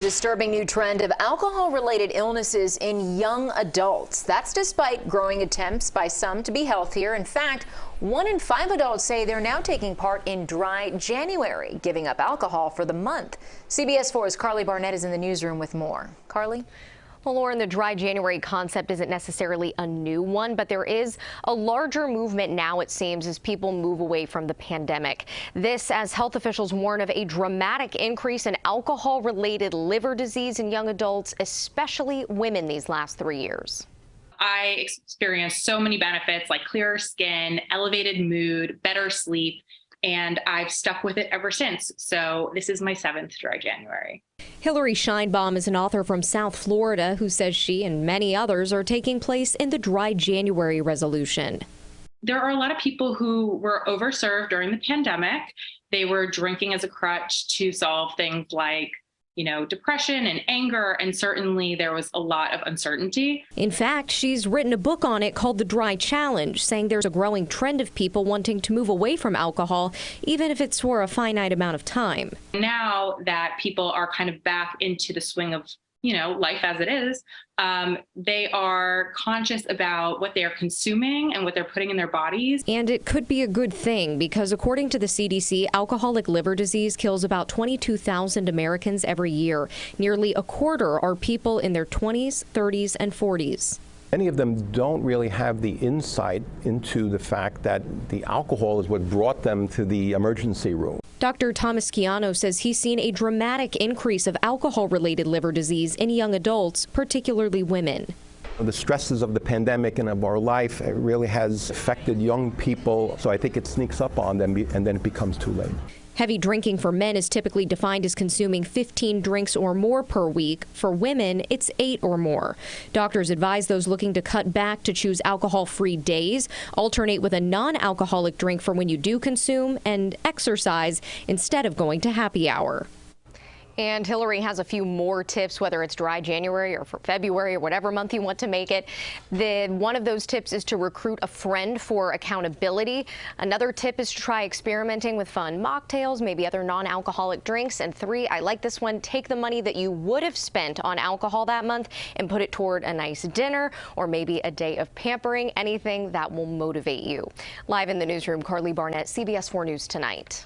Disturbing new trend of alcohol-related illnesses in young adults. That's despite growing attempts by some to be healthier. In fact, 1 in 5 adults say they're now taking part in Dry January, giving up alcohol for the month. CBS 4's Karli Barnett is in the newsroom with more. Karli? Well, Lauren, the Dry January concept isn't necessarily a new one, but there is a larger movement now, it seems, as people move away from the pandemic. This as health officials warn of a dramatic increase in alcohol-related liver disease in young adults, especially women, these last 3 years. I experienced so many benefits like clearer skin, elevated mood, better sleep, and I've stuck with it ever since. So this is my 7th Dry January. Hillary Scheinbaum is an author from South Florida who says she and many others are taking place in the Dry January resolution. There are a lot of people who were overserved during the pandemic. They were drinking as a crutch to solve things like depression and anger, and certainly there was a lot of uncertainty. In fact, she's written a book on it called The Dry Challenge, saying there's a growing trend of people wanting to move away from alcohol, even if it's for a finite amount of time. Now that people are kind of back into the swing of life as it is, they are conscious about what they are consuming and what they're putting in their bodies. And it could be a good thing because according to the CDC, alcoholic liver disease kills about 22,000 Americans every year. Nearly a quarter are people in their 20s, 30s, and 40s. Many of them don't really have the insight into the fact that the alcohol is what brought them to the emergency room. Dr. Thomas Chiano says he's seen a dramatic increase of alcohol-related liver disease in young adults, particularly women. The stresses of the pandemic and of our life really has affected young people, so I think it sneaks up on them and then it becomes too late. Heavy drinking for men is typically defined as consuming 15 drinks or more per week. For women, it's 8 or more. Doctors advise those looking to cut back to choose alcohol-free days, alternate with a non-alcoholic drink for when you do consume, and exercise instead of going to happy hour. And Hillary has a few more tips, whether it's Dry January or for February or whatever month you want to make it. One of those tips is to recruit a friend for accountability. Another tip is to try experimenting with fun mocktails, maybe other non-alcoholic drinks. And 3, I like this one, take the money that you would have spent on alcohol that month and put it toward a nice dinner or maybe a day of pampering, anything that will motivate you. Live in the newsroom, Karli Barnett, CBS 4 News Tonight.